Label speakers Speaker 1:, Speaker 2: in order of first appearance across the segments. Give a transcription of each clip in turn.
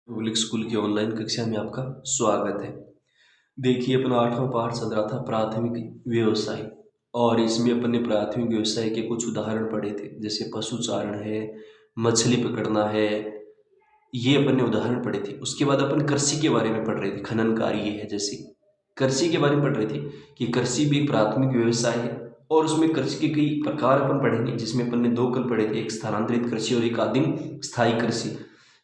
Speaker 1: Public school की online कक्षा में आपका स्वागत है। देखिए अपना 8वां पाठ चल रहा था प्राथमिक व्यवसाय और इसमें अपन ने प्राथमिक व्यवसाय के कुछ उदाहरण पढ़े थे, जैसे पशुचारण है, मछली पकड़ना है, ये अपन ने उदाहरण पढ़े थे। उसके बाद अपन कृषि के बारे में पढ़ रहे थे, खनन कार्य है जैसे कृषि के बारे में पढ़ रहे थे कि कृषि भी एक प्राथमिक व्यवसाय है और उसमें कृषि के कई प्रकार अपन पढ़ेंगे, जिसमें अपन ने दो कल पढ़े थे, एक स्थानांतरित कृषि और एक आदिम स्थायी कृषि।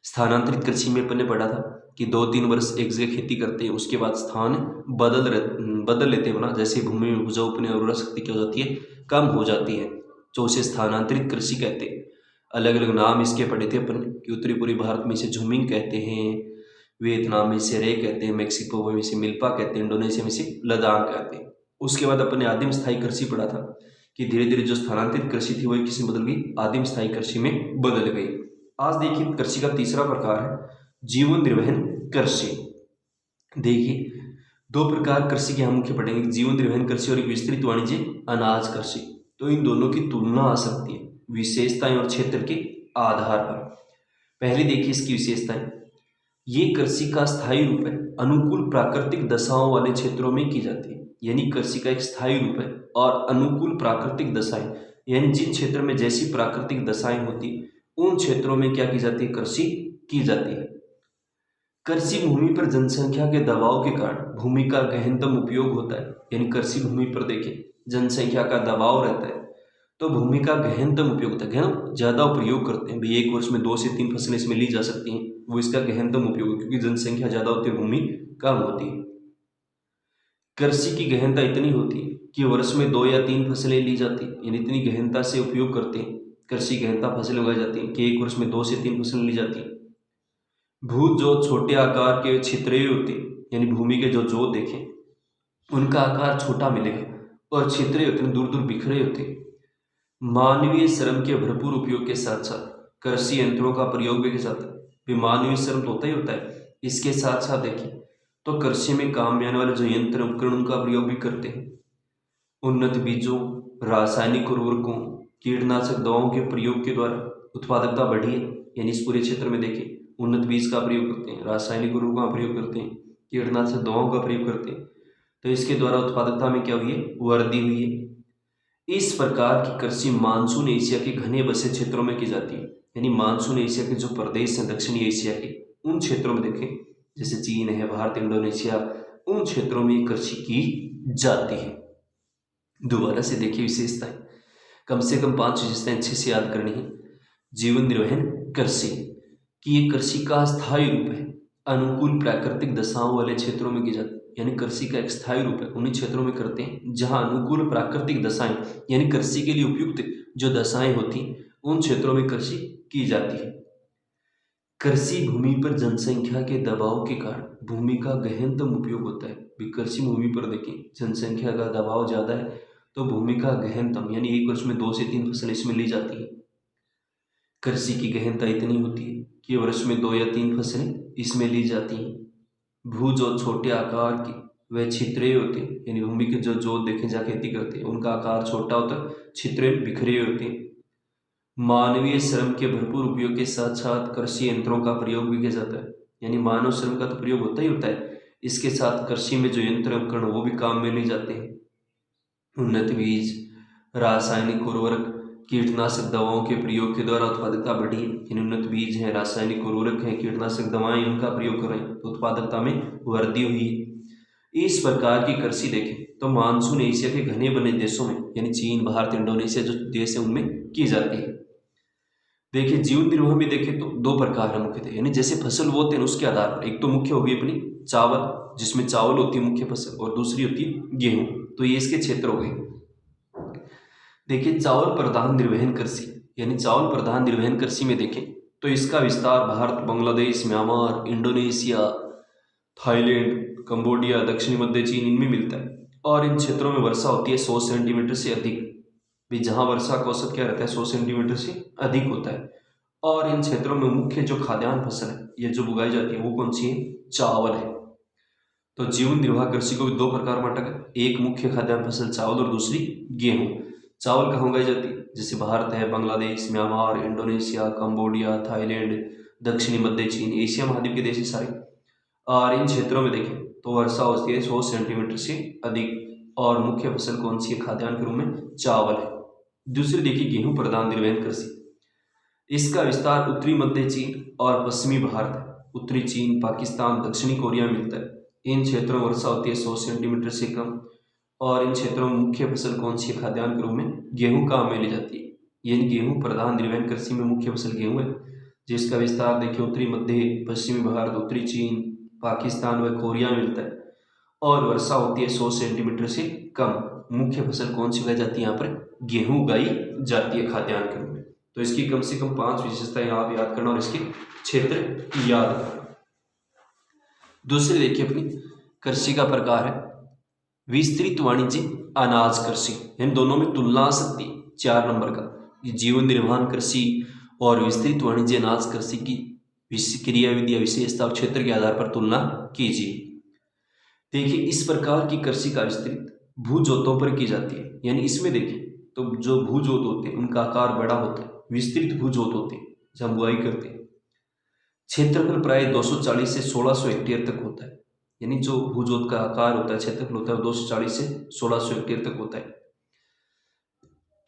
Speaker 1: स्थानांतरित कृषि में अपन ने पढ़ा था कि 2-3 वर्ष एक जगह खेती करते हैं, उसके बाद स्थान बदल लेते हैं ना, जैसे भूमि में उपजाऊपन और उर्वरा शक्ति क्या हो जाती है, कम हो जाती है, तो उसे स्थानांतरित कृषि कहते हैं। अलग अलग नाम इसके पढ़े थे अपन कि उत्तरी पूर्वी भारत में इसे झूमिंग कहते हैं, वियतनाम में इसे रे कहते हैं, मेक्सिको में इसे मिल्पा कहते हैं, इंडोनेशिया में इसे लदाख कहते हैं। उसके बाद अपन ने आदिम स्थायी कृषि पढ़ा था कि धीरे धीरे जो स्थानांतरित कृषि थी वो किसमें बदल गई, आदिम स्थायी कृषि में बदल गई। आज देखिए कृषि का तीसरा प्रकार है जीवन निर्वहन कृषि। देखिए दो प्रकार कृषि के हम मुख्य पढ़ेंगे, जीवन निर्वहन कृषि और एक विस्तृत वाणिज्य अनाज कृषि। तो इन दोनों की तुलना आ सकती है विशेषताएं और क्षेत्र के आधार पर। पहले देखिए इसकी विशेषताएं। ये कृषि का स्थायी रूप है, अनुकूल प्राकृतिक दशाओं वाले क्षेत्रों में की जाती है। यानी कृषि का एक स्थायी रूप है और अनुकूल प्राकृतिक दशाएं, यानी जिन क्षेत्र में जैसी प्राकृतिक दशाएं होती उन क्षेत्रों में क्या की जाती है, कृषि की जाती है। कृषि भूमि पर जनसंख्या के दबाव के कारण भूमि का गहनतम उपयोग होता है। यानी कृषि भूमि पर देखें जनसंख्या का दबाव रहता है तो भूमि का गहनतम उपयोग होता है, हम ज्यादा प्रयोग करते हैं भाई, एक वर्ष में 2 से 3 फसलें इसमें ली जा सकती हैं, वो इसका गहनतम उपयोग है, क्योंकि जनसंख्या ज्यादा होती है, भूमि कम होती है। कृषि की गहनता इतनी होती है कि वर्ष में 2 या 3 फसलें ली जाती है, यानी इतनी गहनता से उपयोग करते हैं, कृषि गहनता फसलें उगाई जाती हैं कि एक वर्ष में 2 से 3 फसलें ली जाती हैं। भूत जो छोटे आकार के छिद्रे होते हैं, यानी भूमि के जो जोत देखें उनका आकार छोटा मिलेगा और छिद्रे होते हैं दूर दूर बिखरे होते हैं। मानवीय श्रम के भरपूर उपयोग के साथ साथ कृषि यंत्रों का प्रयोग भी के साथ भी, मानवीय श्रम तो होता ही होता है, इसके साथ साथ देखिए तो कृषि में काम में आने वाले जो यंत्र उपकरण उनका प्रयोग भी करते हैं। उन्नत बीजों, रासायनिक उर्वरकों, कीटनाशक दवाओं के प्रयोग के द्वारा उत्पादकता बढ़ी है। यानी इस पूरे क्षेत्र में देखें उन्नत बीज का प्रयोग करते हैं, रासायनिक उर्वरकों का प्रयोग करते हैं, कीटनाशक दवाओं का प्रयोग करते हैं, तो इसके द्वारा उत्पादकता में क्या हुई है, वृद्धि हुई है। इस प्रकार की कृषि मानसून एशिया के घने बसे क्षेत्रों में की जाती है। यानी मानसून एशिया के जो प्रदेश हैं दक्षिणी एशिया के, उन क्षेत्रों में देखें जैसे चीन है, भारत, इंडोनेशिया, उन क्षेत्रों में कृषि की जाती है। दोबारा से देखिए विशेषताएं, कम से कम 5 विशेषताएं अच्छे से याद करनी है। जीवन निर्वहन कृषि कि ये कृषि का स्थायी रूप है, अनुकूल प्राकृतिक दशाओं वाले क्षेत्रों में की जाती है। यानी कृषि का एक स्थायी रूप है, उन्हीं क्षेत्रों में करते हैं जहां अनुकूल प्राकृतिक दशाएं, यानी कृषि के लिए उपयुक्त जो दशाएं होती उन क्षेत्रों में कृषि की जाती है। कृषि भूमि पर जनसंख्या के दबाव के कारण भूमि का गहनतम उपयोग होता है। कृषि भूमि पर देखें जनसंख्या का दबाव ज्यादा है तो भूमि का गहनतम, यानी एक वर्ष में 2 से 3 फसल इसमें ली जाती है। कृषि की गहनता इतनी होती है कि वर्ष में 2 या 3 फसलें इसमें ली जाती हैं। भू जो छोटे आकार की वह छिद्रे होते हैं, यानी भूमि के जो जोत देखें जहाँ खेती करते हैं उनका आकार छोटा होता है, छिद्रे बिखरे होते हैं। मानवीय श्रम के भरपूर उपयोग के साथ साथ कृषि यंत्रों का प्रयोग भी किया जाता है। यानी मानव श्रम का तो प्रयोग होता ही होता है, इसके साथ कृषि में जो यंत्र उपकरण वो भी काम में ले जाते हैं। उन्नत बीज, रासायनिक उर्वरक, कीटनाशक दवाओं के प्रयोग के द्वारा उत्पादकता बढ़ी है। यानी उन्नत बीज हैं, रासायनिक उर्वरक हैं, कीटनाशक दवाएं उनका प्रयोग कर रहे हैं तो उत्पादकता में वृद्धि हुई है। इस प्रकार की कृषि देखें तो मानसून एशिया के घने बने देशों में, यानी चीन, भारत, इंडोनेशिया जो देश है उनमें की जाती है। देखिए जीवन निर्वाह में देखें तो 2 प्रकार है मुख्यतः, यानी जैसे फसल बोते हैं उसके आधार पर, एक तो मुख्य होगी अपनी चावल, जिसमें चावल होती है मुख्य फसल, और दूसरी होती है गेहूं, तो ये इसके क्षेत्र हो गए। देखिए चावल प्रधान निर्वहन कृषि, यानी चावल प्रधान निर्वहन कृषि में देखें तो इसका विस्तार Bharat, Bangladesh, Myanmar, Indonesia, Thailand, Cambodia, दक्षिणी मध्य चीन इनमें मिलता है। और इन क्षेत्रों में वर्षा होती है 100 सेंटीमीटर से अधिक भी, जहां वर्षा का औसत क्या रहता है 100 सेंटीमीटर से अधिक होता है। और इन क्षेत्रों में मुख्य जो खाद्यान्न फसल है ये जो उगाई जाती है वो कौन सी है, चावल है। तो जीवन निर्वाह कृषि को भी 2 प्रकार बांटा गया, एक मुख्य खाद्यान्न फसल चावल और दूसरी गेहूं। चावल कहाँ उगाई जाती है, जैसे भारत है, Bangladesh, Myanmar, Indonesia, Cambodia, Thailand, दक्षिणी मध्य चीन, एशिया महाद्वीप के देश हैं सारे। और इन क्षेत्रों में देखें तो वर्षा होती है 100 सेंटीमीटर से अधिक। और मुख्य फसल कौन सी है खाद्यान्न के रूप में? चावल है। दूसरी देखिए गेहूं प्रधान निर्वहन कृषि, इसका विस्तार उत्तरी मध्य चीन और पश्चिमी भारत है। उत्तरी चीन, पाकिस्तान, दक्षिणी कोरिया में मिलता है। इन क्षेत्रों में वर्षा होती है 100 सेंटीमीटर से कम। और इन क्षेत्रों में मुख्य फसल कौन सी है खाद्यान्न के रूप में? गेहूं काम में ली जाती है। यानी गेहूं प्रधान निर्वहन कृषि में मुख्य फसल गेहूं है, जिसका विस्तार देखिए उत्तरी मध्य, पश्चिमी भारत, उत्तरी चीन, पाकिस्तान व कोरिया में मिलता है। और वर्षा होती है 100 सेंटीमीटर से कम। मुख्य फसल कौन सी उगाई जाती है? यहाँ पर गेहूं उगाई जाती है खाद्यान्न के रूप में। तो इसकी कम से कम 5 विशेषताएं आप याद करना और इसके क्षेत्र याद करना। दूसरी देखिए अपनी कृषि का प्रकार है विस्तृत वाणिज्य अनाज कृषि। इन दोनों में तुलना आ सकती है 4 नंबर का, जीवन निर्वाहन कृषि और विस्तृत वाणिज्य अनाज कृषि की क्रियाविधि या विशेषता क्षेत्र के आधार पर तुलना कीजिए। देखिए इस प्रकार की कृषि का विस्तृत भूजोतों पर की जाती है। यानी इसमें देखिए तो जो भूजोत होते हैं उनका आकार बड़ा होता है, विस्तृत भूजोत होते हैं जब बुआई करते हैं। क्षेत्रफल प्राय 240 से 1600 हेक्टेयर तक होता है। यानी जो भूजोत का आकार होता है, क्षेत्रफल होता है 240 से 1600 हेक्टेयर तक होता है।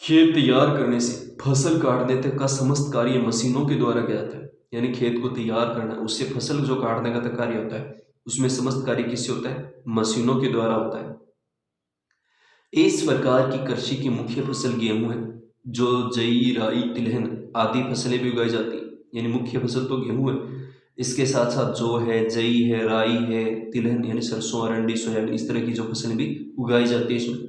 Speaker 1: खेत तैयार करने से फसल काटने तक का समस्त कार्य मशीनों के द्वारा किया जाता है। यानी खेत को तैयार करना, उससे फसल जो काटने का कार्य होता है उसमें समस्त कार्य किससे होता है? मशीनों के द्वारा होता है। इस प्रकार की कृषि की मुख्य फसल गेहूं है, जो जई, राई, तिलहन आदि फसलें भी उगाई जाती है। यानी मुख्य फसल तो गेहूं है, इसके साथ साथ जो है जई है, राई है, तिलहन यानी सरसों, अरंडी, सोयाबीन, इस तरह की जो फसलें भी उगाई जाती है। इसमें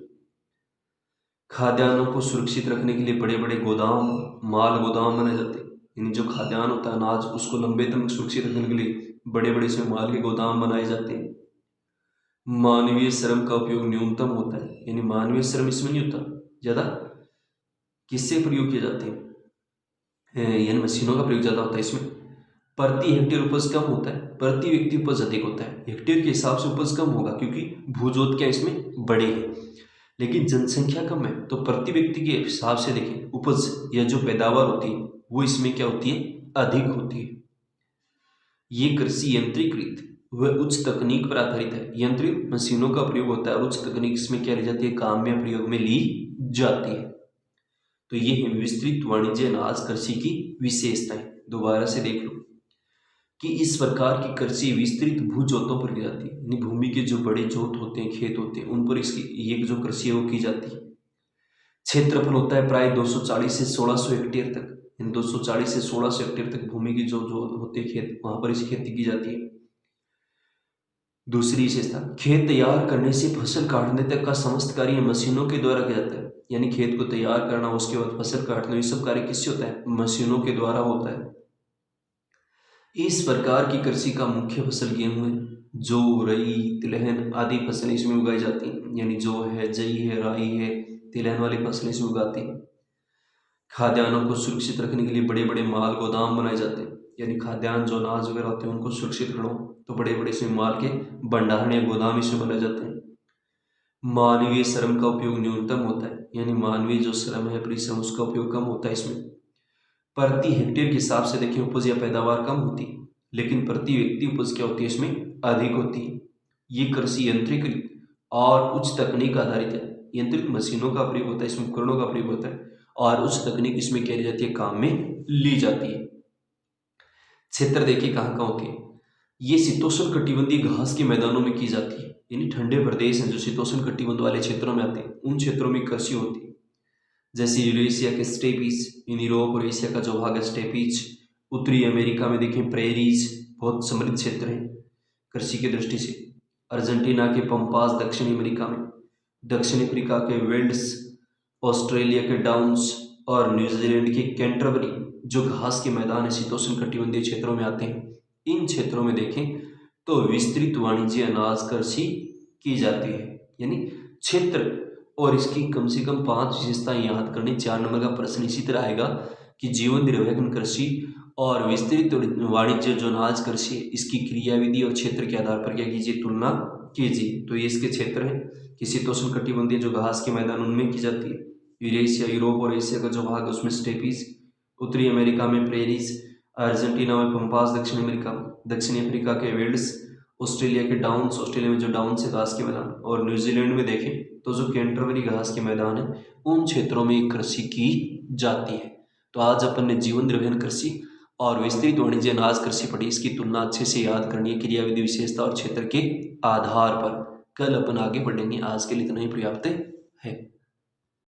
Speaker 1: खाद्यान्नों को सुरक्षित रखने के लिए बड़े बड़े गोदाम, माल गोदाम बनाए जाते हैं। यानी जो खाद्यान्न होता है अनाज, उसको लंबे तक सुरक्षित रखने के लिए बड़े बड़े इसमें माल के गोदाम बनाए जाते हैं। मानवीय श्रम का उपयोग न्यूनतम होता है। यानी मानवीय श्रम इसमें नहीं होता ज्यादा, किससे प्रयोग किए जाते हैं? यानी मशीनों का प्रयोग ज्यादा होता है इसमें। प्रति हेक्टेयर उपज कम होता है, प्रति व्यक्ति उपज अधिक होता है। हेक्टेयर के हिसाब से उपज कम होगा क्योंकि भूजोत क्या इसमें बड़े है, लेकिन जनसंख्या कम है तो प्रति व्यक्ति के हिसाब से देखें उपज या जो पैदावार होती है वो इसमें क्या होती है? अधिक होती है। ये कृषि यंत्रीकृत व उच्च तकनीक पर आधारित है। यंत्रित मशीनों का प्रयोग होता है और उच्च तकनीक इसमें क्या ली जाती है? काम में प्रयोग में ली जाती है। तो ये है विस्तृत वाणिज्य अनाज कृषि की विशेषताएं। दोबारा से देख लो कि इस प्रकार की कृषि विस्तृत भूजोतों पर की जाती है। यानी भूमि के जो बड़े जोत होते हैं, खेत होते हैं, उन पर इसकी ये जो कृषि है वो की जाती है। क्षेत्रफल होता है प्राय 240 से 1600 हेक्टेयर तक। 240 से 1600 हेक्टेयर तक भूमि की जो होते हैं खेत, वहां पर इस खेती की जाती है। दूसरी विशेषता, खेत तैयार करने से फसल काटने तक का समस्त कार्य मशीनों के द्वारा किया जाता है। यानी खेत को तैयार करना, उसके बाद फसल काटना, ये सब कार्य किससे होता है? मशीनों के द्वारा होता है। इस प्रकार की कृषि का मुख्य फसल गेहूं है, जो रई, तिलहन आदि फसलें इसमें उगाई जाती हैं। यानी जो है जई है, राई है, तिलहन वाली फसलें इसमें उगाती हैं। खाद्यान्नों को सुरक्षित रखने के लिए बड़े बड़े माल गोदाम बनाए जाते हैं। यानी खाद्यान्न जो अनाज वगैरह होते हैं उनको सुरक्षित रखना तो बड़े बड़े इसमें माल के भंडारण या गोदाम इसमें बनाए जाते हैं। मानवीय श्रम का उपयोग न्यूनतम होता है। यानी मानवीय जो श्रम है, परिश्रम, उसका उपयोग कम होता है इसमें। प्रति हेक्टेयर के हिसाब से देखें उपज या पैदावार कम होती है, लेकिन प्रति व्यक्ति उपज क्या होती है? इसमें अधिक होती है। ये कृषि यंत्रीकृत और उच्च तकनीक आधारित है। यंत्रित मशीनों का प्रयोग होता है, इसमें उपकरणों का प्रयोग होता है और उच्च तकनीक इसमें क्या ली जाती है? काम में ली जाती है। क्षेत्र देखिए कहाँ कहाँ होती है। ये शीतोष्ण कटिबंधीय घास के मैदानों में की जाती है। यानी ठंडे प्रदेश हैं जो शीतोष्ण कटिबंध वाले क्षेत्रों में आते हैं, उन क्षेत्रों में कृषि होती है। जैसे यूरेशिया के स्टेपीज, इन यूरोप और एशिया का जो भाग है स्टेपीज, उत्तरी अमेरिका में देखें प्रेरीज, बहुत समृद्ध क्षेत्र है कृषि की दृष्टि से। अर्जेंटीना के पंपास दक्षिणी अमेरिका में, दक्षिण अफ्रीका के वेल्ड्स, ऑस्ट्रेलिया के डाउन्स और न्यूजीलैंड के कैंटरबरी जो घास के मैदान है शीतोष्ण कटिबंधीय क्षेत्रों में आते हैं। इन क्षेत्रों में देखें तो विस्तृत वाणिज्य अनाज कृषि की जाती है। यानी क्षेत्र और इसकी कम से कम 5 विशेषताएं याद करनी। 4 नंबर का प्रश्न इसी तरह आएगा कि जीवन निर्वाहन कृषि और विस्तृत वाणिज्य जो अनाज कृषि, इसकी क्रियाविधि और क्षेत्र के आधार पर क्या कीजिए? तुलना कीजिए। तो ये इसके क्षेत्र है कि शीतोष्ण कटिबंधीय जो घास के मैदान उनमें की जाती है। यूरेशिया, यूरोप और एशिया का जो भाग है उसमें स्टेपीज, उत्तरी अमेरिका में प्रेरीज अर्जेंटीना में पंपास, दक्षिण अफ्रीका के वेल्स, ऑस्ट्रेलिया के डाउन्स, ऑस्ट्रेलिया में जो डाउन्स है घास के मैदान, और न्यूजीलैंड में देखें तो जो कैंटरबरी घास के मैदान है उन क्षेत्रों में कृषि की जाती है। तो आज अपन ने जीवन निर्वहन कृषि और विस्तृत वाणिज्य अनाज कृषि पढ़ी। इसकी तुलना अच्छे से याद करनी है क्रियाविधि, विशेषता और क्षेत्र के आधार पर। कल अपन आगे बढ़ेंगे। आज के लिए इतना ही पर्याप्त है।